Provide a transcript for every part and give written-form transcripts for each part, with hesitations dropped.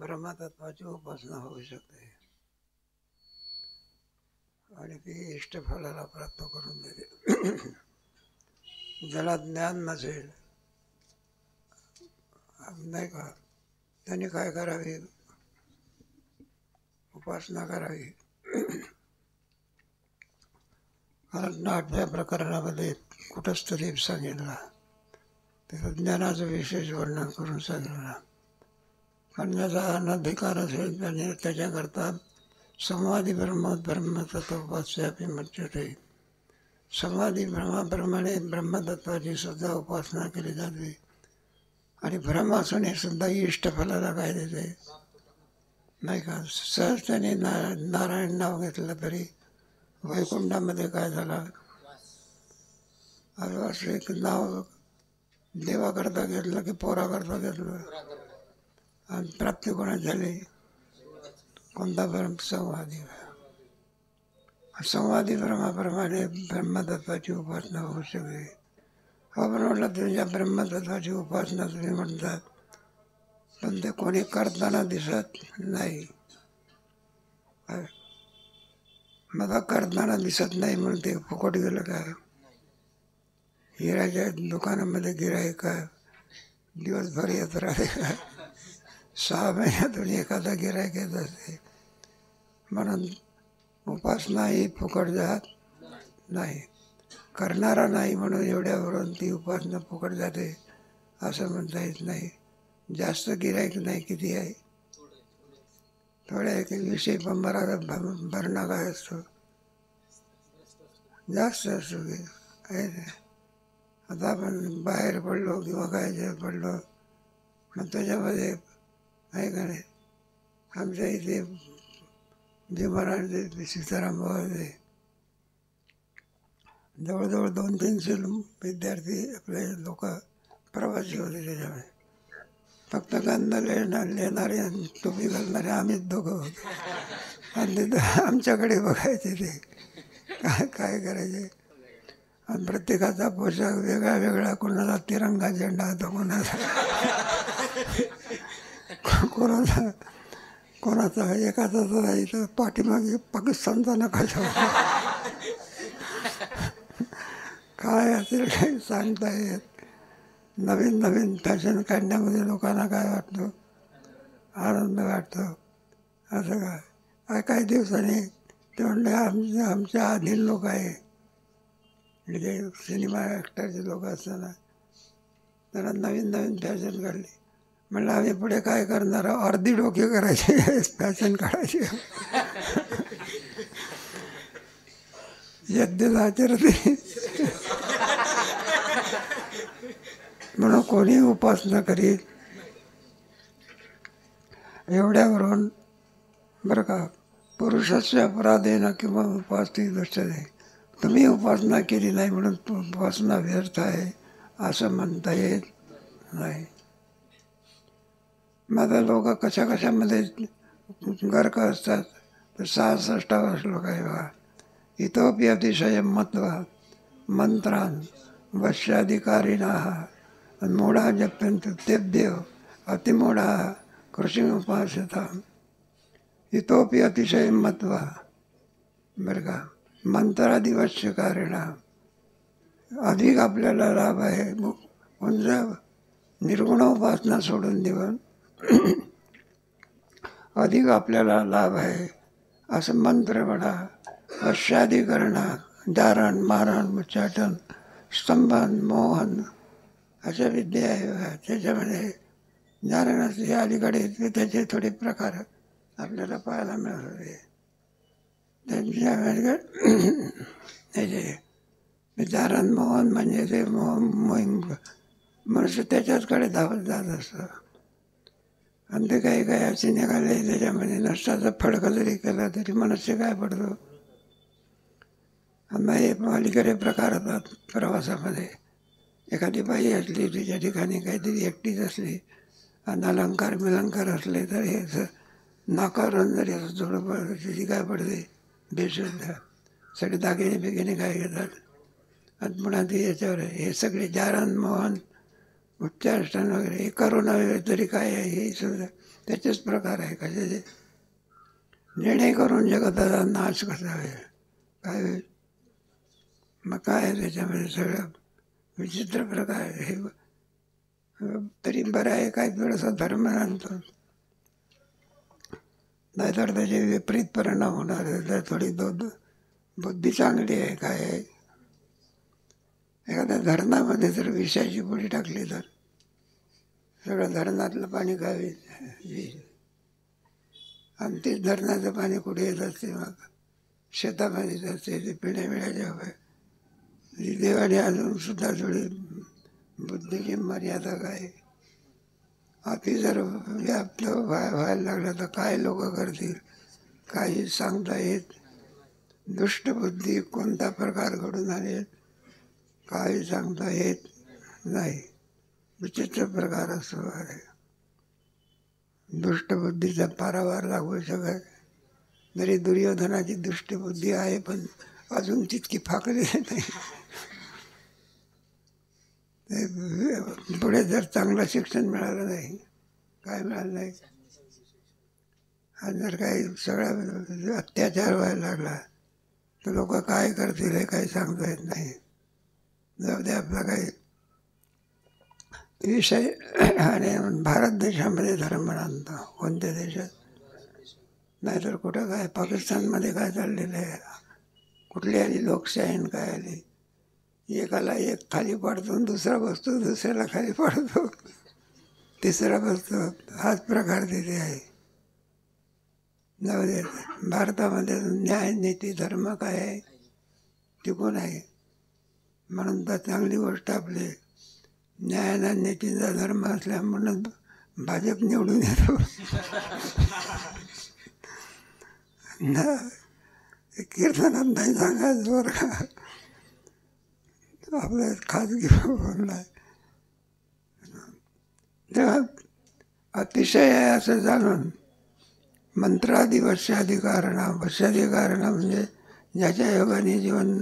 ब्रह्मतत्वाची उपासना होऊ शकते आणि ती इष्टफलाला प्राप्त करून देते. ज्याला ज्ञान नसेल नाही का, त्यांनी काय करावे? उपासना करावी. कारण 8व्या प्रकरणामध्ये कुठंच तरी सांगितला, त्याचं ज्ञानाचं विशेष वर्णन करून सांगितलं. कारण ज्याचा अनधिकार असेल त्याने त्याच्याकरता समाधी ब्रह्मतत्वोपास्यापि मुच्यते. समाधी भ्रमाप्रमाणे ब्रह्मतत्वाची सुद्धा उपासना केली जाते. आणि भ्रम असून हे सुद्धा इष्टफलाला काय देते नाही का. सहज त्याने नारायण नाव घेतलं तरी वैकुंठामध्ये काय झालं, असं एक नाव देवाकरता घेतलं की पोराकरता घेतलं आणि प्राप्ती कोणाची झाली? कोणता ब्रह्म? संवादी. संवादी ब्रह्माप्रमाणे ब्रह्मतत्वाची उपासना होऊ शकते. आपण म्हटलं तुझ्या ब्रह्मतत्वाची उपासना तुम्ही म्हणतात, पण ते कोणी करताना दिसत नाही. मला करताना दिसत नाही म्हणून ते फुकट गेलं का? हिराच्या दुकानामध्ये गिऱ्हाईक दिवसभर येत राहते का? 6 महिन्यातून एखादा गिऱ्हाईक येत असते. म्हणून उपासना ही फुकट जात नाही. करणारा नाही म्हणून एवढ्यावरून ती उपासना फुकट जाते असं म्हणता येत नाही. जास्त गिऱ्हाईक नाही. किती आहे? थोड्या एक विषय पण भरणा काय असतो? जास्त असतो की आहे. आता आपण बाहेर पडलो किंवा काय पडलो मग त्याच्यामध्ये आहे का नाही. आमच्या इथे विमानाचे सीताराम बाबाचे जवळजवळ 200-300 विद्यार्थी आपले लोक प्रवासी होते. त्याच्यामध्ये फक्त गंध लिहिणारे आणि टोपी घालणारे आम्हीच दोघं होतो. आणि तिथं आमच्याकडे बघायचे ते काय करायचे. आणि प्रत्येकाचा पोशाख वेगळा वेगळा. कोणाचा तिरंगा झेंडा होता, कोणाचा एकाचा इथं पाठीमागे पाकिस्तानचा नकाशा होता. काय असेल काही सांगता येत. नवीन नवीन फॅशन काढण्यामध्ये लोकांना काय वाटतं? आनंद वाटतो. असं काय काही दिवसांनी ते म्हणले आमच्या आधीन लोक आहे, म्हणजे सिनेमा ॲक्टरचे लोक असताना त्यांना नवीन नवीन फॅशन काढली. म्हणलं आम्ही पुढे काय करणार? अर्धी डोके करायचे, फॅशन काढायची. यद्यदाचरते म्हणून कोणी उपासना करीत एवढ्यावरून बरं का. पुरुषाच्या अपराधेनं किंवा उपासती दृष्टीने तुम्ही उपासना केली नाही म्हणून उपासना व्यर्थ आहे असं म्हणता येत नाही. माझा लोक कशामध्ये गर्क असतात. तर 66 श्लोक आहे बघा. इतोपि अतिशय मत्वा मंत्रान वश्याधिकारिणा मूढा जप्यन्ते तेभ्यो अतिमूढा कृषी उपासता. इतोपि अतिशय मत्वा बरं का. मंत्रादिवश्यकारिणा अधिक आपल्याला लाभ आहे. म्हणजे निर्गुण उपासना सोडून देऊन अधिक आपल्याला लाभ आहे असं मंत्र म्हणा. वश्याधिकरणा दारण मारण उच्चाटन स्तंभन मोहन अशा विद्या आहे. त्याच्यामध्ये जारणाचे अलीकडे त्याचे थोडे प्रकार आपल्याला पाहायला मिळत होते. त्यांच्या त्याचे जारण मोहन म्हणजे ते मोहीम मनुष्य त्याच्याचकडे धावत जात असतं. आणि ते काही काही असे निघाले त्याच्यामध्ये नष्टाचा फडका जरी केला तरी मनुष्य काय पडतो. आणि अलीकडे प्रकार होतात प्रवासामध्ये. एखादी बाई असली तिच्या ठिकाणी काहीतरी एकटीच असली आणि अलंकार मिलंकार असले तर हे नाकारून जरी असं थोडं तिची काय पडते बेशुद्ध सगळे दागिने बिगिने काय घेतात. आणि पुन्हा ती याच्यावर हे सगळे जारण मोहन उच्चारण वगैरे हे करून वगैरे तरी काय आहे हे सुद्धा त्याचेच प्रकार आहे. कशाचे जेणेकरून जगताचा नाश कसा होईल काय होईल. मग काय आहे त्याच्यामध्ये सगळं विचित्र प्रकार आहे. हे तरी बरं आहे काही थोडासा धर्म आणतो नाहीतर त्याचे विपरीत परिणाम होणार आहे. तर थोडी बुद्धी चांगली आहे काय आहे. एखाद्या धरणामध्ये जर विषाची पुडी टाकली तर सगळं धरणातलं पाणी काय होईल. आणि तेच धरणाचं पाणी कुठे येत असते मग शेतामध्ये येत असते. ते पिण्याच्या हवं देवाने अजून सुद्धा थोडी बुद्धीची मर्यादा काय. अति जर व्याप्त व्हायला लागलं तर काय लोक करतील काही सांगता येत. दुष्टबुद्धी कोणता प्रकार घडून आले काही सांगता येत नाही. विचित्र प्रकार असतो आहे. दुष्टबुद्धीचा पारावार लागू शकत. जरी दुर्योधनाची दुष्टबुद्धी आहे पण अजून तितकी फाकली नाही. पुढे जर चांगलं शिक्षण मिळालं नाही काय मिळालं नाही आणि जर काही सगळा अत्याचार व्हायला लागला तर लोक काय करतील हे काही सांगता येत नाही. जाऊ दे आपला काही विषय. आणि भारत देशामध्ये धर्म आणतो कोणत्या देशात नाहीतर कुठं काय पाकिस्तानमध्ये काय चाललेलं आहे. कुठली आली लोकशाही काय आली. एकाला एक खाली पाडतो दुसरा बसतो दुसऱ्याला खाली पाडतो तिसरा बसतो. हाच प्रकार तिथे आहे. जाऊ दे भारतामध्ये न्याय नीती धर्म काय आहे टिकून आहे. म्हणून तर चांगली गोष्ट आपली न्याय आणि नीतीचा धर्म असल्या म्हणून भाजप निवडून येतो. कीर्तनात नाही सांगायचं बरं का आपल्या खाजगी बोलणार. तेव्हा अतिशय आहे असं जाणून मंत्रादी वश्याधिकारणा म्हणजे ज्याच्या योगाने जीवन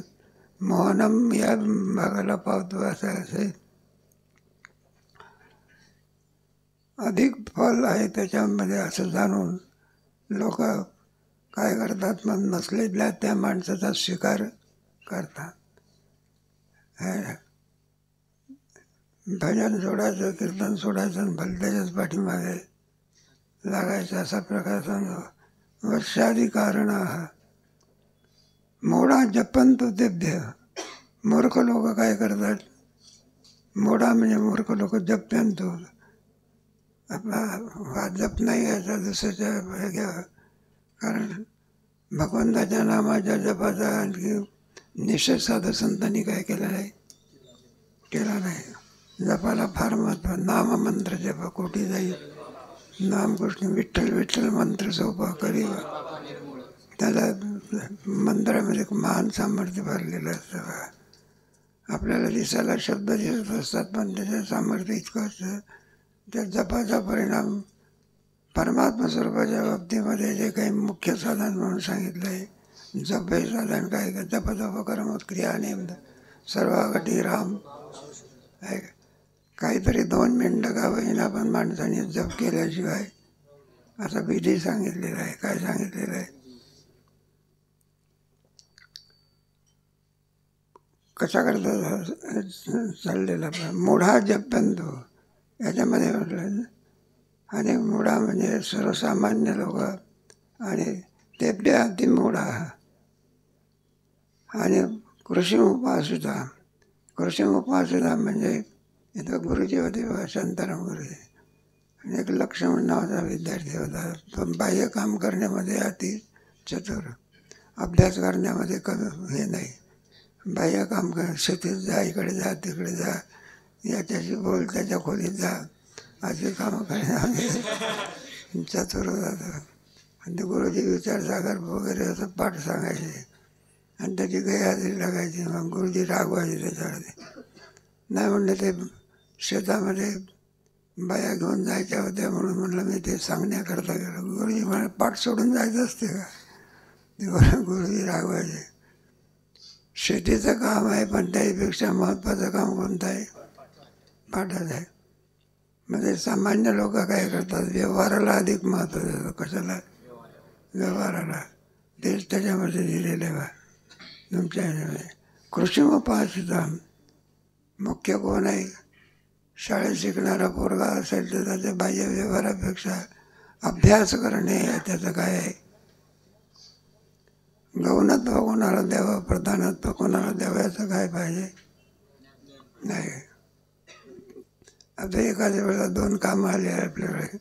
मोहनम या भागाला पावतो असं असेल. अधिक फल आहे त्याच्यामध्ये असं जाणून लोक काय करतात मग नसलेल्या त्या माणसाचा स्वीकार करतात. भजन सोडायचं कीर्तन सोडायचं आणि भलत्याच्याच पाठीमागे लागायचं असा प्रकार समजा. वर्षाधिकारण मोडा जपंतो तेभ्य. मूर्ख लोक काय करतात. मोडा म्हणजे मूर्ख लोक जप्यंतो आपला हा जप नाही घ्यायचा दुसऱ्याच्या घ्यावा. कारण भगवंताच्या नामाच्या जपाचा आणखी निश्चय साधू संतांनी काय केलं नाही केला नाही. जपाला फार महत्व. नाम मंत्र जप कोटी जाईल. नाम कृष्ण विठ्ठल विठ्ठल मंत्र सोपा करी. त्याला मंत्रामध्ये महान सामर्थ्य भरलेलं असतं. आपल्याला दिसायला शब्द दिसत असतात पण त्याचं सामर्थ्य इतकं असतं. त्या जपाचा परिणाम परमात्मा स्वरूपाच्या बाबतीमध्ये जे काही मुख्य साधन म्हणून सांगितलं आहे जप हे साधन काय का जप जप करमत क्रिया नेम सर्वागटी राम आहे. काहीतरी 2 मिनिटं का होईना पण माणसाने जप केल्याशिवाय असा विधी सांगितलेला आहे. काय सांगितलेलं आहे कशा करता चाललेला मोढा जप्यंतो याच्यामध्ये म्हटलं. आणि मुडा म्हणजे सर्वसामान्य लोक आणि ते अतिमूढा. आणि कृषी उपासिता. कृषी उपासिता म्हणजे इथं गुरुजी होते शांताराम गुरुजी आणि एक लक्ष्मण नावाचा विद्यार्थी होता. तो बाह्य काम करण्यामध्ये अति चतुर, अभ्यास करण्यामध्ये कमी हे नाही. बाह्य काम कर, शेतीत जा, इकडे जा, तिकडे जा, याच्याशी बोल, त्याच्या खोलीत जा, अशी कामं करण्यामध्ये चतुर होता. आणि ते गुरुजी विचारसागर वगैरे असं पाठ सांगायचे आणि त्याची गैरहजेरी लागायची. मग गुरुजी रागवायचे त्याच्यावरती. नाही म्हणलं ते शेतामध्ये बाया घेऊन जायच्या होत्या म्हणून म्हणलं मी ते सांगण्याकरता गेलो. गुरुजी म्हणे पाठ सोडून जायचं असते का? ते गुरुजी रागवायचे. शेतीचं काम आहे पण त्याहीपेक्षा महत्त्वाचं काम कोणतं आहे? पाठाचं आहे. म्हणजे सामान्य लोक काय करतात, व्यवहाराला अधिक महत्त्व देतात. कशाला? व्यवहाराला. तेच त्याच्यामध्ये दिलेलं आहे. तुमच्या ह्याच्यामध्ये कृषिमोपासिता मुख्य कोण आहे? शाळेत शिकणारा पोरगा असेल तर त्याच्या बाह्य व्यवहारापेक्षा अभ्यास करणे त्याचं काय आहे? गौणत्व कोणाला द्यावं, प्रधानत्व कोणाला द्यावं, याचं काय पाहिजे? नाही. आता एखाद्या वेळेला दोन कामं आली आहे आपल्याकडे.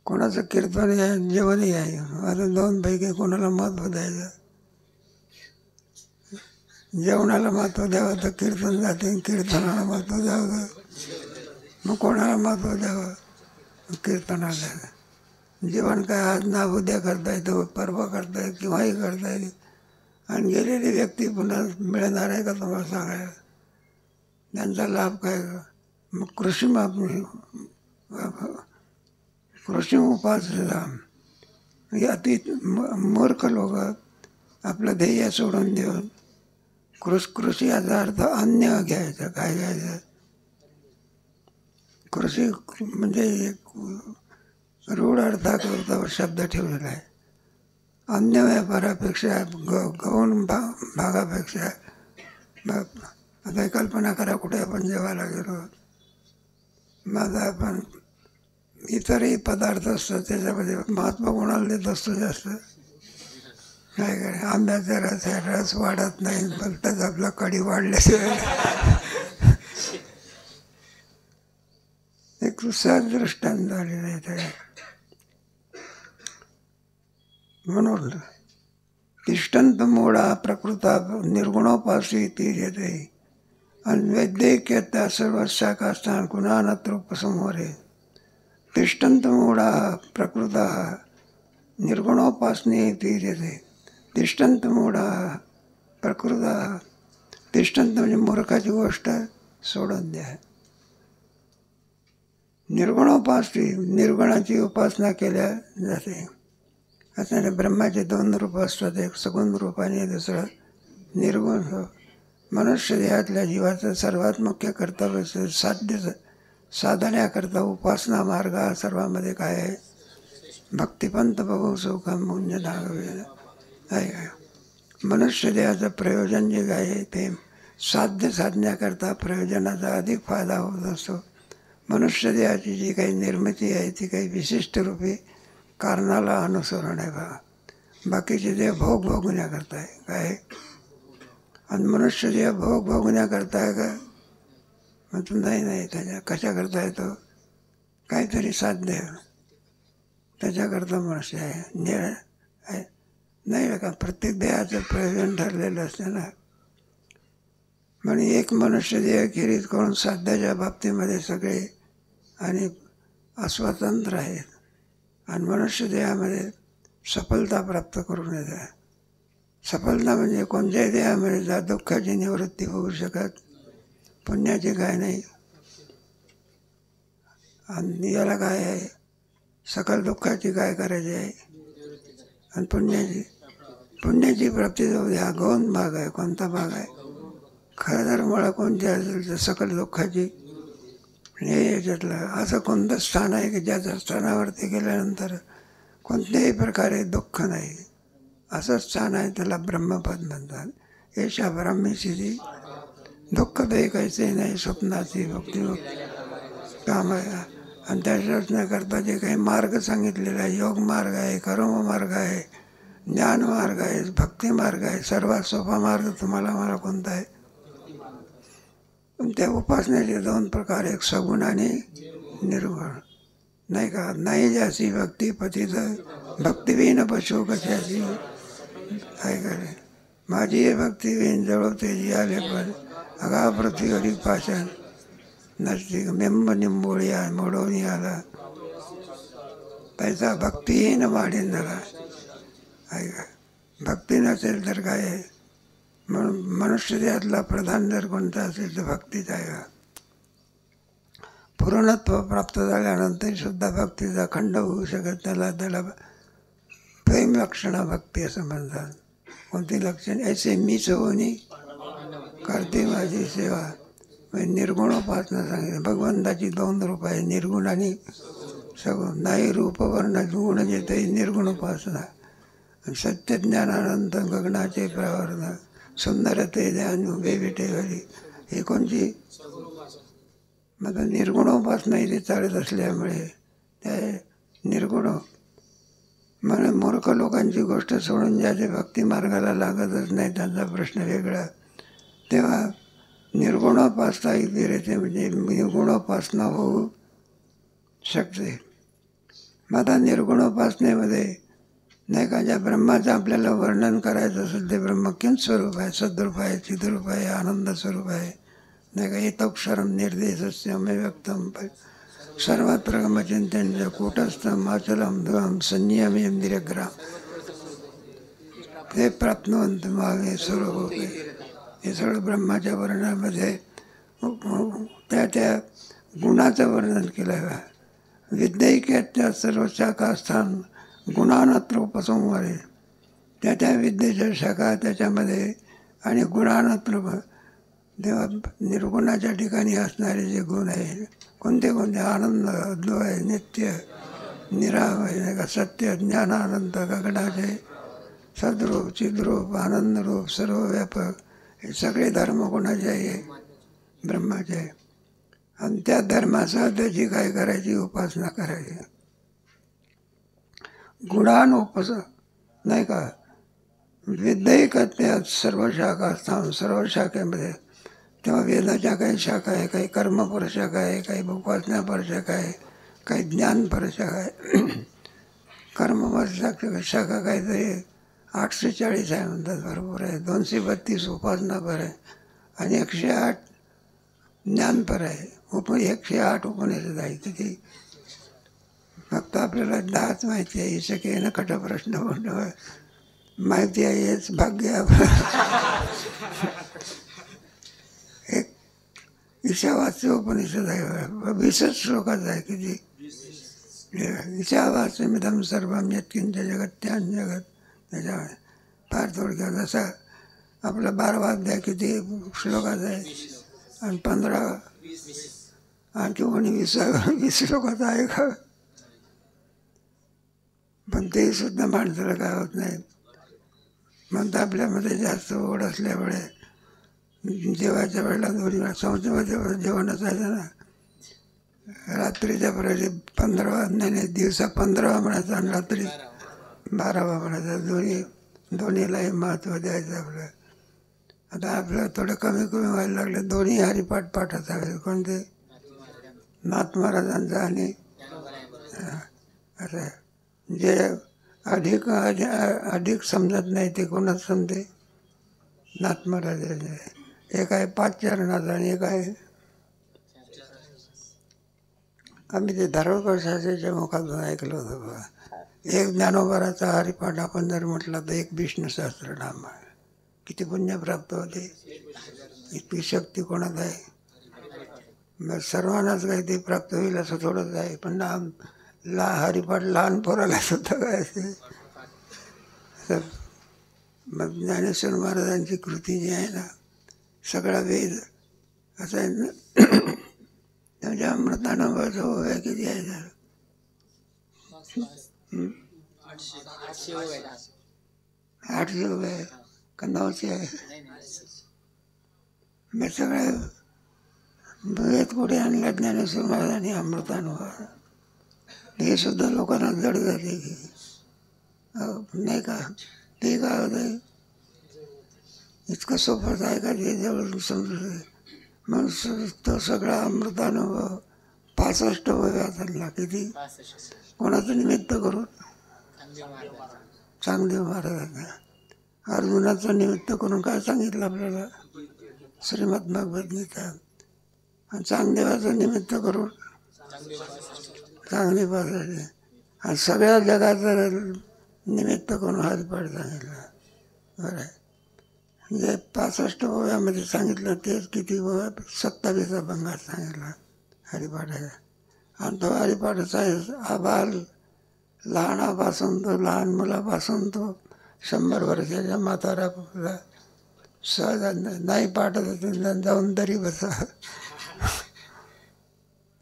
कोणाचं कीर्तन आहे, जेवणही आहे. आता दोनपैकी कोणाला महत्त्व द्यायचं? जेवणाला महत्त्व द्यावं तर कीर्तन जाते, कीर्तनाला महत्त्व द्यावं मग कोणाला महत्त्व द्यावं? कीर्तनाला द्यावं. जेवण काय आज ना उद्या करता येतं, परवा करता येतं, केव्हाही करता येईल. आणि गेलेली व्यक्ती पुन्हा मिळणार आहे का तुम्हाला सांगायला? त्यांचा लाभ काय? मग कृषी उपासना हे अति मूर्ख लोक आपलं ध्येय सोडून देऊन कृषी याचा अर्थ अन्य घ्यायचं. काय घ्यायचं? कृषी म्हणजे एक रूढ अर्थाकरता शब्द ठेवलेला आहे. अन्य व्यापारापेक्षा गौण भागापेक्षा. आता कल्पना करा, कुठे आपण जेवायला गेलो, मग आपण इतरही पदार्थ असतात त्याच्यामध्ये महत्त्व कोणाला देत असतो जास्त? काय काय आंब्याचा रस आहे, रस वाढत नाही, भलताच आपला कढी वाढल्याशिवाय. एक सहज दृष्टांत झालेलं आहे त्या. म्हणून तिष्ठन्त मूढा प्रकृता निर्गुणोपासी तीर्यते अन्वैद्यक्यता सर्वशाखास्थान गुणानत्रोपसंहारे. तिष्ठन्त मूढा प्रकृता निर्गुणोपासने तीर्यते. तिष्ठन्त मूढा प्रकृता. तिष्ठन्त म्हणजे मूर्खाची गोष्ट सोडून द्या. निर्गुणोपासने, निर्गुणाची उपासना केल्या जाते. आता ब्रह्माचे दोन रूप असतात, एक सगुण रूप आणि दुसरं निर्गुण रूप. मनुष्य देहातल्या जीवाचं सर्वात मुख्य कर्तव्य साधण्याकरता उपासना मार्ग हा सर्वांमध्ये काय आहे? भक्तिपंत बघू सुखम पुण्य दागवे आहे. मनुष्य देहाचं प्रयोजन जे आहे ते साधण्याकरता प्रयोजनाचा अधिक फायदा होत असतो. मनुष्य देहाची जी काही निर्मिती आहे ती काही विशिष्ट रूपी कारणाला अनुसरण आहे बघा. बाकीचे देह भोग भोगण्याकरता आहे. काय? आणि मनुष्य देह भोग भोगण्याकरता आहे का? मग नाही त्याच्या कशाकरता येतो? काहीतरी साध्य त्याच्याकरता मनुष्य आहे. नाही का? प्रत्येक देहाचं प्रयोजन ठरलेलं असतं ना. म्हणून एक मनुष्य देह खेरीज करून साध्याच्या बाबतीमध्ये सगळे आणि अस्वतंत्र आहेत. आणि मनुष्य देहामध्ये सफलता प्राप्त करून येतात. सफलता म्हणजे कोणत्याही देहामध्ये जा दुःखाची निवृत्ती होऊ शकत, पुण्याची काय नाही. आणि याला काय आहे? सकल दुःखाची काय करायची आहे? आणि पुण्याची प्राप्ती जाऊ द्या. गौण भाग आहे. कोणता भाग आहे? खरं तर मला कोणती असेल तर सकल दुःखाची. हे याच्यातलं असं कोणतं स्थान आहे की ज्याच्या स्थानावरती गेल्यानंतर कोणत्याही प्रकारे दुःख नाही, असं स्थान आहे. त्याला ब्रह्मपद म्हणतात. येशा ब्रह्मेशी दुःख ते कैसे नाही स्वप्नाची भक्ती काम आहे. आणि त्या रचण्याकरता जे काही मार्ग सांगितलेला आहे, योग मार्ग आहे, कर्म मार्ग आहे, ज्ञान मार्ग आहे, भक्ती मार्ग आहे. सर्वात सोपा मार्ग तुम्हाला मला कोणता आहे? त्या उपासनेचे दोन प्रकार, एक सगुण आणि निर्गुण नाही का. नाही जासी भक्ती पतित भक्तिविहीन पशु कशाची काय करे. माझी हे भक्तिविहीन जळो तेजी आले पण अगा पृथ्वीवरी पाषाण नसती बिंब निंबोळी मोडवणी आला त्याचा भक्तिहीन वाढीन झाला. ऐका भक्ती नसेल तर काय आहे. म्हणून मनुष्य त्यातला प्रधान जर कोणता असेल तर भक्तीच आहे का. पूर्णत्व प्राप्त झाल्यानंतर सुद्धा भक्तीचा खंड होऊ शकत त्याला प्रेम लक्षणा भक्ती असं म्हणतात. कोणती लक्षण ऐसे मीच होणी करते माझी सेवा. निर्गुणोपासना सांगितलं. भगवंताची 2 रूप आहे, निर्गुण आणि सगुण. नाही रूपवर्ण गुण जेथे निर्गुणोपासना. सत्यज्ञानानंत गगनाचे प्रवर्ण सुंदर ते ध्यान उभे विटेवरी हे कोणची मग निर्गुणोपासना इथे चालत असल्यामुळे त्या निर्गुण म्हणून मूर्ख लोकांची गोष्ट सोडून ज्याचे भक्ती मार्गाला लागतच नाही त्यांचा प्रश्न वेगळा. तेव्हा निर्गुणोपासना इथे रेते म्हणजे निर्गुणोपासना होऊ शकते. मग आता निर्गुणोपासनेमध्ये नाही का ज्या ब्रह्माचं आपल्याला वर्णन करायचं असेल ते ब्रह्म किंच स्वरूप आहे, सद्रूप आहे, चिद्रूप आहे, आनंद स्वरूप आहे नाही का. एतोक्षरम निर्देशस्य मे व्यक्तम सर्वत्र गमचिंतन कूटस्थम अचलम ध्रुवम संयमेंद्रियग्राम ते प्राप्तवंत मावे स्वरूप. हे सगळं ब्रह्माच्या वर्णनामध्ये त्या गुणाचं वर्णन केलं आहे. विद्यैक्याच्या सर्व शाखा स्थान गुणानत्रोपसंहारे त्या विद्येच्या शाखा त्याच्यामध्ये आणि गुणानत्र तेव्हा निर्गुणाच्या ठिकाणी असणारे जे गुण आहे कोणते कोणते आनंद अद्वय नित्य निरामय सत्य ज्ञानानंद गगनाचे सद्रूप चिद्रूप आनंदरूप सर्वव्यापक हे सगळे धर्म कोणाचे आहे ब्रह्माचे आहे. आणि त्या धर्मासह त्याची काय करायची उपासना करायची. गुणानुपस नाही का विद्यैकत्यात सर्व शाखा असतात. सर्व शाखेमध्ये तेव्हा वेदाच्या काही शाखा आहे, काही कर्मपर शाखा आहे, काही उपासनापर शाखा आहे, काही ज्ञानपर शाखा आहे. कर्मपर शाखा काहीतरी 840 आहे म्हणतात. भरपूर आहे. 232 उपासनापर आहे आणि 108 ज्ञानपर आहे. 108 उपनिषद आहे. किती फक्त आपल्याला 10च माहिती आहे. शकेन कट प्रश्न माहिती आहे हेच भाग्य. एक ईशावास्य उपनिषद आहे, 20 श्लोकाचा आहे. किती ईशावास्यमिदं सर्वं यत्किंच जगत्यान् जगत. त्याच्यामुळे फार थोडक्यात जसा आपला 12वा अध्याय किती श्लोकाचा आहे आणि 15 आणखी कोणी 20 श्लोकाचा आहे का. पण ते सुद्धा माणसाला काय होत नाही. म्हणता आपल्यामध्ये जास्त ओढ असल्यामुळे जेवायच्या वेळेला 2 वेळा संस्थेमध्ये जेवण असायचं ना. रात्रीच्या पर्यंत 15 नाही दिवसा 15 म्हणायचा आणि रात्री 12 म्हणायचा. दोन्हीलाही महत्त्व द्यायचं आपलं. आता आपलं थोडं कमी व्हायला लागलं. दोन्ही हरिपाठ पाठ असावे. कोणते नाथ महाराजांचा आणि असं जे अधिक समजत नाही ते कोणाच समजते नाथ महाराजांचे. एक आहे 5 चरणाचा आणि एक आहे आम्ही ते धारवाडकर शास्त्रीच्या मुखातून ऐकलं होतं बघा. एक ज्ञानोबाराचा हरिपाठ आपण जर म्हटलं तर एक विष्णू सहस्त्रनाम आहे. किती पुण्य प्राप्त होते. इतकी शक्ती कोणात आहे. मग सर्वांनाच काही ते प्राप्त होईल असं थोडंच आहे. पण हरिपाठ लहान पोराला सुद्धा काय असेल. मग ज्ञानेश्वर महाराजांची कृती जी आहे ना सगळा वेद असं आहे ना. त्याच्या अमृतानुभवाचं होय किती आहे तर 800 आहे का 900 आहे. मी सगळ्या वेद कुठे आणला ज्ञानेश्वर महाराजांनी अमृतानुभव. हे सुद्धा लोकांना जड जाते की नाही का. ते काय होतं इतकं सोपंच आहे का ते जवळ समजू. म्हणून तो सगळा अमृतानुभव 65 वया चालला. किती? कोणाचं निमित्त करून? चांगदेव महाराजांना. अर्जुनाचं निमित्त करून काय सांगितलं आपल्याला? श्रीमद भगवद गीता. आणि चांगदेवाचं निमित्त करून चांगली पासायची. आणि सगळ्या जगाचं निमित्त करून हरिपाठ सांगितलं. बरं आहे. म्हणजे 65 वयामध्ये सांगितलं तेच किती 27 भंगात सांगितलं हरिपाठाचा. आणि तो हरिपाठाचा आबाल लहानापासून तो लहान मुलापासून तो 100 वर्षाच्या म्हातारा सहज नाही पाठत होते जाऊन तरी बसा.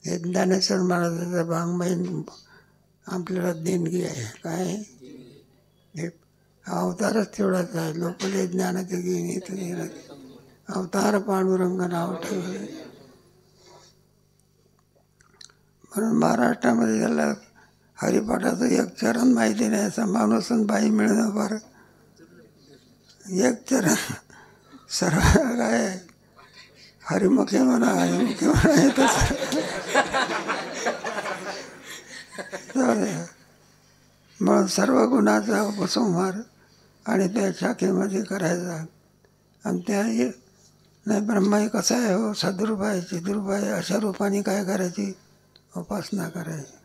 हे ज्ञानेश्वर महाराजाचा भांगमयीन आपल्याला देणगी आहे. काय हे अवतारच तेवढाच आहे. लोकले ज्ञानाचे घेणे अवतार पांडुरंग नाव ठेवले. म्हणून महाराष्ट्रामध्ये त्याला हरिपाठाचं एक चरण माहिती नाही असा माणूस बाई मिळणं फार. एक चरण सर्व काय हरिमुखे म्हणा हरिमुखे म्हणा येतच. म्हणून सर्व गुणाचा उपसंहार आणि त्या शाखेमध्ये करायचा. आणि त्या नाही ब्रह्मा कसा आहे हो, सद्रूप आहे चिद्रूप आहे, अशा रूपाने काय करायची? उपासना करायची.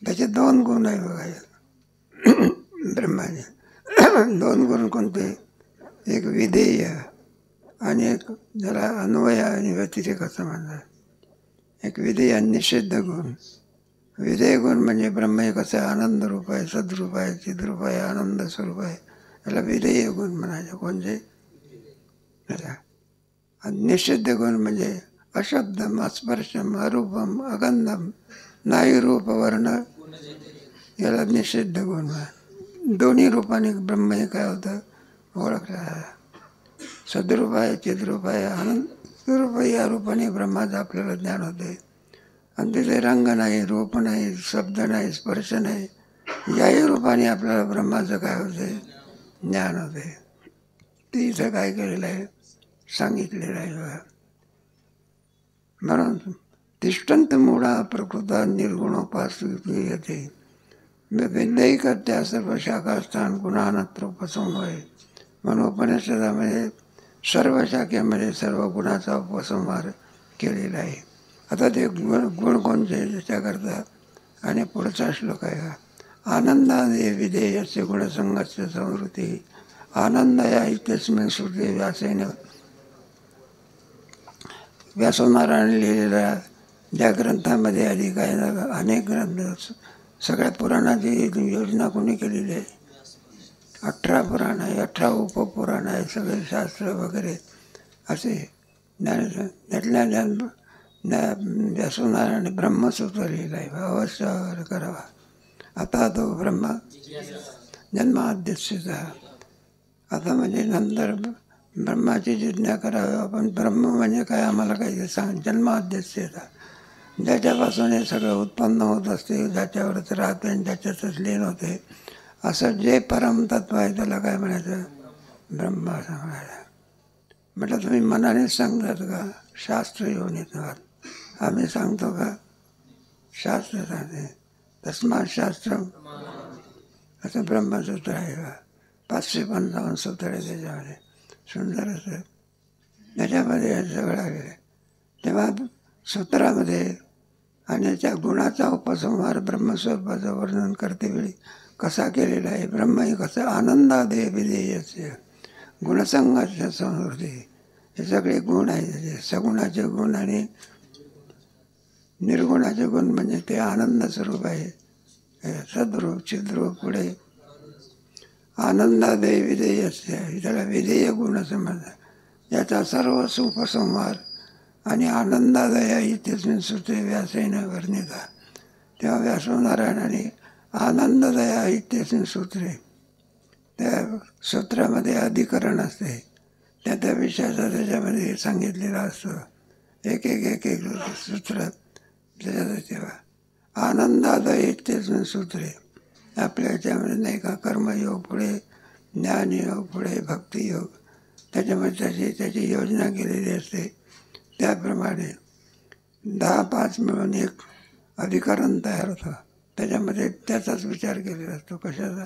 त्याचे 2 गुण आहे बघा ब्रह्माचे. 2 गुण कोणते? एक विधेय आणि एक ज्याला अन्वय आणि व्यतिरेक असं म्हणतात. एक विधेय आणि निषिद्ध गुण. विधेय गुण म्हणजे ब्रह्म एक असं आनंद रूप आहे, सद्रूप आहे, चिद्रूप आहे, आनंद स्वरूप आहे. याला विधेय गुण म्हणायचे. कोणते? आणि निषिद्ध गुण म्हणजे अशब्दम अस्पर्शम अरूपम अगंधम नाही रूप वर्ण, याला निषिद्ध गुण म्हणा. दोन्ही रूपाने ब्रह्म हे काय होतं? ओळखला. सद्रूप आहे, चिद्रूप आहे, आनंद स्वरूप या रूपाने ब्रह्माचं आपल्याला ज्ञान होते. आणि तिथे रंग नाही, रूप नाही, शब्द नाही, स्पर्श नाही, याही रूपाने आपल्याला ब्रह्माचं काय होते? ज्ञान होते. ते इथं काय केलेलं आहे? सांगितलेलं आहे बघा. म्हणून तिष्ठन्त मूढा प्रकृता निर्गुणोपास्ते विद्यही करत्या सर्व शाखास्थान गुणानत्र उपसंहार. म्हणून उपनिषदामध्ये सर्व शाखेमध्ये सर्व गुणाचा उपसंहार केलेला आहे. आता ते गुण कोणते त्याच्याकरता आणि पुढचा श्लोक आहे. आनंदादे विधेयस्य गुणसंगस्य संवृत्ती आनंदया इत्यस्मिन् श्रुते व्यासेन. व्यासनारायण लिहिलेल्या ज्या ग्रंथामध्ये आधी काय अनेक ग्रंथ, सगळ्या पुराणाची योजना कोणी केलेली आहे? 18 पुराण आहे, 18 उपपुराण आहे, सगळे शास्त्र वगैरे असे त्यातल्या व्यासनारायण ब्रह्मसूत्र लिहिलं आहे. अवश्य करावा. आता तो ब्रह्म जन्माद्यस्यता. आता म्हणजे नंतर ब्रह्माची जिज्ञा करावी आपण. ब्रह्म म्हणजे काय आम्हाला काही सांग. जन्माद्यस्यता, ज्याच्यापासून हे सगळं उत्पन्न होत असते, ज्याच्यावरच राहते आणि ज्याच्यातच लीन होते, असं जे परमतत्व आहे त्याला काय म्हणायचं? ब्रह्म असं म्हणायचं. म्हटलं तुम्ही मनानेच सांगतात का? शास्त्र येऊन येतात. आम्ही सांगतो का? शास्त्र सांगते. तस्मात् शास्त्र असं ब्रह्मसूत्र आहे का? 555 सूत्र आहे त्याच्यामध्ये. सुंदर असं त्याच्यामध्ये सगळं आहे. तेव्हा सूत्रामध्ये आणि त्या गुणाचा उपसंहार ब्रह्मस्वरूपाचं वर्णन करतेवेळी कसा केलेला आहे? ब्रह्म हे कसं आनंदादे विधेयस्य गुणसंगाच्या संवृत्ती. हे सगळे गुण आहे. सगुणाचे गुण आणि निर्गुणाचे गुण म्हणजे ते आनंद स्वरूप आहे. सद्रूप चिद्रूप पुढे आनंदादे विधेयस्य, त्याला विधेय गुण असं म्हणतात. याचा सर्व सुपसंहार आणि आनंदादया इत्यस्मिन् सूत्रे व्यासेन वर्णिता. तेव्हा व्यासनारायणाने आनंददया इत्यस्मिन् सूत्रे, त्या सूत्रामध्ये अधिकरण असते, त्या विषयाचा त्याच्यामध्ये सांगितलेला असतो. एक एक एक एक सूत्र त्याच्यात. तेव्हा आनंदादय इत्यस्मिन् सूत्रे आपल्या याच्यामध्ये नाही का कर्मयोग पुढे, ज्ञानयोग पुढे, भक्तियोग, त्याच्यामध्ये त्याची योजना केलेली असते. त्याप्रमाणे 10-5 मिळून एक अधिकरण तयार होतं. त्याच्यामध्ये त्याचाच विचार केलेला असतो. कशाचा?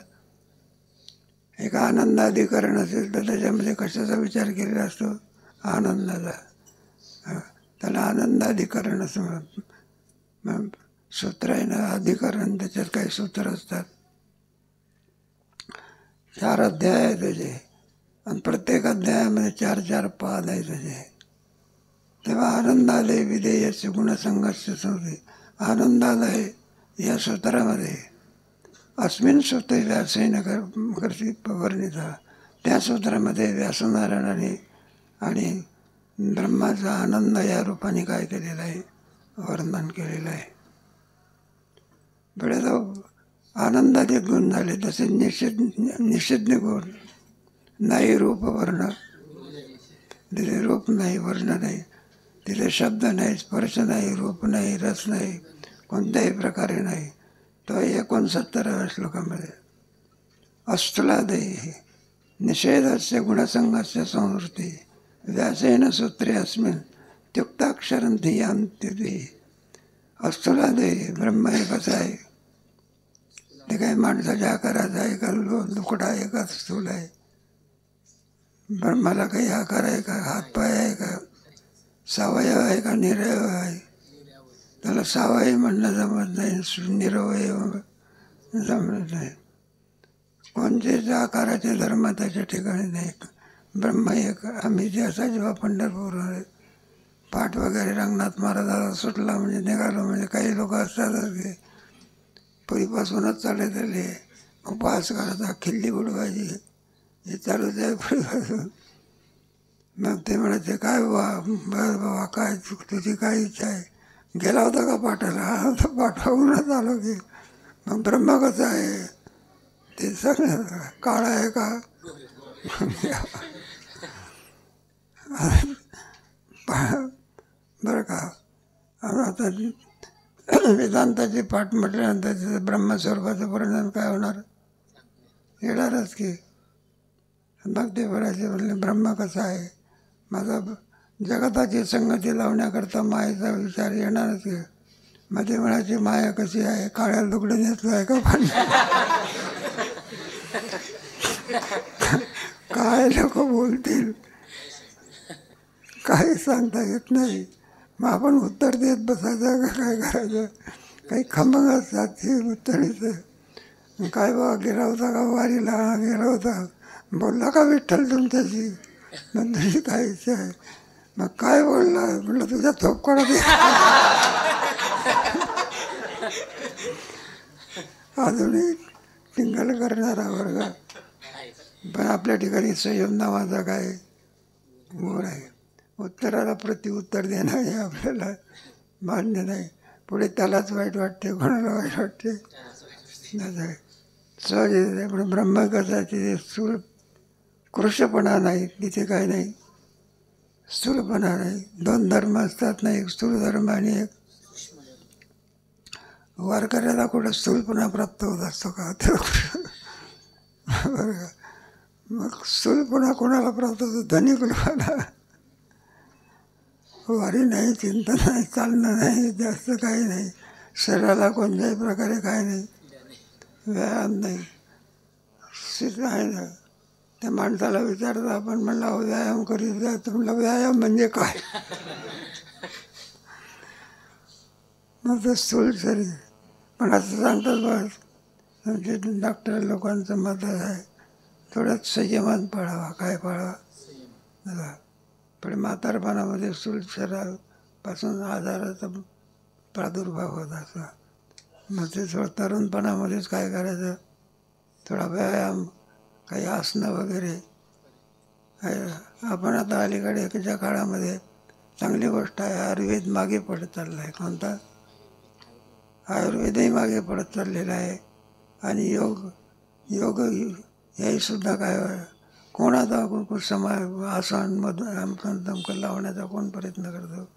एक आनंद अधिकरण असेल तर त्याच्यामध्ये कशाचा विचार केलेला असतो? आनंदाचा. त्याला आनंद अधिकरण असं म्हणत. मग सूत्र आहे ना, अधिकरण, त्याच्यात काही सूत्र असतात. 4 अध्याय आहे त्याचे, आणि प्रत्येक अध्यायामध्ये 4-4 पाद आहे त्याचे. तेव्हा आनंदालय विधेयस्य गुणसंघर्ष संधी. आनंदालय या सूत्रामध्ये अस्मिन सूत्रे व्यासेन कर्षित वर्णिता. त्या सूत्रामध्ये व्यासनारायणाने आणि ब्रह्माचा आनंद या रूपाने काय केलेलं आहे? वर्णन केलेलं आहे. पुढे तो आनंदाचे गुण झाले, तसे निषिद्ध गुण. नाही रूप वर्ण, तिथे रूप नाही, वर्ण नाही, तिथे शब्द नाही, स्पर्श नाही, रूप नाही, रस नाही, कोणत्याही प्रकारे नाही. तो 69व्या श्लोकामध्ये अस्थूलादय निषेधस्य गुणसंघस्य संवृत्ती व्यासेन सूत्रे अस्मिन् त्युक्ताक्षरं धियांती. अस्थूलादय ब्रह्म एकच आहे. ते काही माणसाच्या आकाराचा आहे का, लुकडा आहे का, स्थूल आहे? ब्रह्माला काही आकार आहे का, हातपाय आहे का, सावयव आहे का निरवय आहे? त्याला सावयव म्हणणं जमत नाही, निरवय जमत नाही. कोणतेच आकाराचे धर्म त्याच्या ठिकाणी नाही. ब्रह्म एक. आम्ही जे असा जेव्हा पंढरपूर पाठ वगैरे रंगनाथ महाराजाला सुटला म्हणजे निघालो, म्हणजे काही लोक असतातच की पूर्वीपासूनच चालत आले, उपवास करायचा, खिल्ली उडवायची, हे चालूच आहे पूर्वीपासून. मग ते म्हणायचे काय बरं बाबा, काय तुझी काय इच्छा आहे? गेला होता का पाठाला? हा तर पाठवूनच आलो की. मग ब्रह्म कसं आहे ते सांग. काळा आहे का? बरं का, आता वेदांताचे पाठ म्हटल्यानंतर तिथं ब्रह्मस्वरूपाचं वर्णन काय होणार? येणारच की. मग ते बोलायचे, म्हणले ब्रह्म कसा आहे? माझा जगताची संगती लावण्याकरता मायेचा विचार येणारच की. मग ते म्हणायचे माया कशी आहे? काळ्या लुगडे नेसलं आहे का पण? काय लोक बोलतील काही सांगता येत नाही. मग आपण उत्तर देत बसायचं का काय करायचं? काही खमंग असतात हे उत्तरेचं. काय बाबा गेला होता का वारीला? गेला होता. बोलला का विठ्ठल तुमच्याशी? मग तुझी काय इच्छा आहे? मग काय बोलला? म्हटलं तुझ्या थोपकाडा दे. अजूनही टिंगल करणारा वर्ग. पण आपल्या ठिकाणी संयम नावाचा काय गुण आहे. उत्तराला प्रत्युत्तर देणं हे आपल्याला मान्य नाही. पुढे त्यालाच वाईट वाटते, कोणाला वाईट वाटते. सहज येते. पण ब्रह्म कसं तिथे स्थूल कृशपणा नाही, तिथे काय नाही, स्थूलपणा नाही. 2 धर्म असतात ना, एक स्थूल धर्म आणि एक. वारकऱ्याला कुठं स्थूलपणा प्राप्त होत असतो का? बरं का. मग स्थूलपणा कोणाला प्राप्त होतो? धनिक लोकांना. वारी नाही, चिंता नाही, चालणं नाही, जास्त काही नाही, शरीराला कोणत्याही प्रकारे काय नाही, व्यायाम नाही, आहे ना. त्या माणसाला विचारतं आपण, म्हणलं अहो व्यायाम करीत जा. तर म्हणलं व्यायाम म्हणजे काय? मग ते स्थूल शरीर. पण असं सांगतात बस, म्हणजे डॉक्टर लोकांचं मत आहे थोडंच संयमात पाळावा. काय पाळावा? पण म्हातारपणामध्ये स्थूल शरीरापासून आजाराचा प्रादुर्भाव होत असा. मग ते थोडं तरुणपणामध्येच काय करायचं, थोडा व्यायाम, काही आसनं वगैरे. आपण आता अलीकडेच्या काळामध्ये चांगली गोष्ट आहे, आयुर्वेद मागे पडत चालला आहे. कोणता? आयुर्वेदही मागे पडत चाललेला आहे. आणि योग हेही सुद्धा काय, कोणाचा आसन दमकं लावण्याचा कोण प्रयत्न करतो?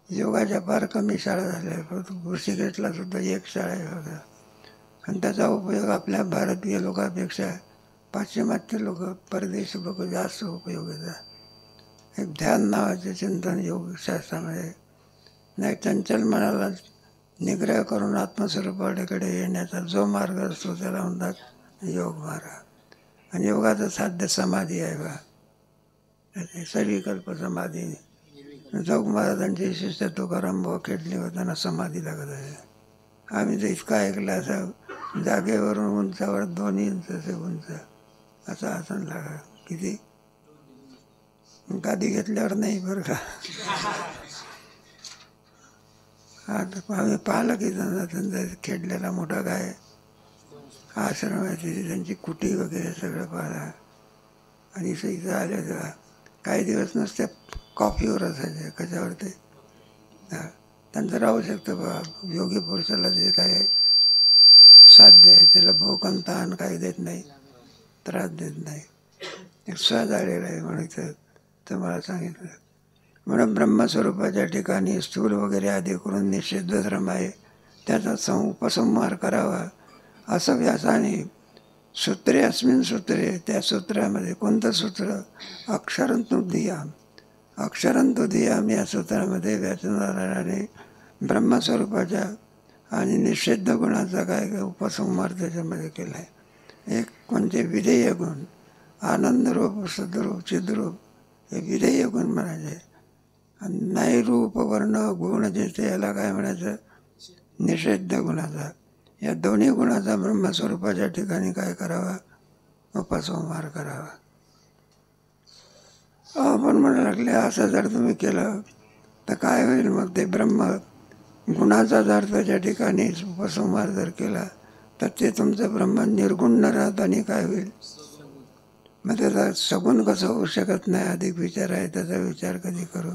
योगाच्या फार कमी शाळा झाल्या. ऋषिकेशला सुद्धा एक शाळा आहे बघा. आणि त्याचा उपयोग आपल्या भारतीय लोकांपेक्षा पाश्चिमात्य लोक, परदेशी लोक जास्त उपयोग येतात. एक ध्यान नावाचे चिंतन योगशास्त्रामध्ये नाही चंचल मनाला निग्रह करून आत्मस्वरूपाकडे येण्याचा जो मार्ग असतो त्याला म्हणतात योग मार्ग. आणि योगाचं साध्य समाधी आहे बा, सविकल्प समाधी. जोग महाराजांची शिष्य तुकाराम भाऊ खेडले होताना समाधी लागत आहे. आम्ही तर इतका ऐकलं, असं जागेवरून उंचावर 2 इंच असे उंच असं आसन लागा. किती गादी घेतल्यावर नाही बरं का. आता आम्ही पाहिलं की त्यांचा खेडलेला मोठा गाय आश्रम आहे, तिथे त्यांची कुटी वगैरे सगळं पाहिलं. आणि इथं आले तेव्हा काही दिवस नुसत्या कॉफीवर असायचे, कशावर ते त्यांचं राहू शकतं बा. योगी पुरुषाला जे काय साध्य आहे त्याला भूक आणि तहान काही देत नाही, त्रास देत नाही. एक सहज आलेला आहे म्हणून तुम्हाला सांगितलं. म्हणून ब्रह्मस्वरूपाच्या ठिकाणी स्थूल वगैरे आदी करून निषिद्ध धर्म आहे, त्याचा उपसंहार करावा असं व्यासाने सूत्रे अस्मिन सूत्रे, त्या सूत्रामध्ये कोणतं सूत्र अक्षरंतु धियाम, अक्षरंतु धियाम या सूत्रामध्ये व्यासनारायणाने ब्रह्मस्वरूपाच्या आणि निषिद्ध गुणाचा काय उपसंहार त्याच्यामध्ये केला आहे. एक कोणते विधेय गुण, आनंदरूप, सद्रूप, चिद्रूप, हे विधेय गुण म्हणायचे. आणि नैरूप वर्ण गुण जे ते याला काय म्हणायचं निषिद्ध गुणाचा. या दोन्ही गुणाचा ब्रह्मस्वरूपाच्या ठिकाणी काय करावा उपसंहार करावा. आपण म्हणू लागले असं जर तुम्ही केलं तर काय होईल मग. ते ब्रह्म गुणाचा जर त्याच्या ठिकाणी उपसंहार जर केला तर ते तुमचं ब्रह्म निर्गुण न राहत आणि काय होईल मग त्याचा सगुण कसं होऊ शकत नाही. अधिक विचार आहे, त्याचा विचार कधी करू.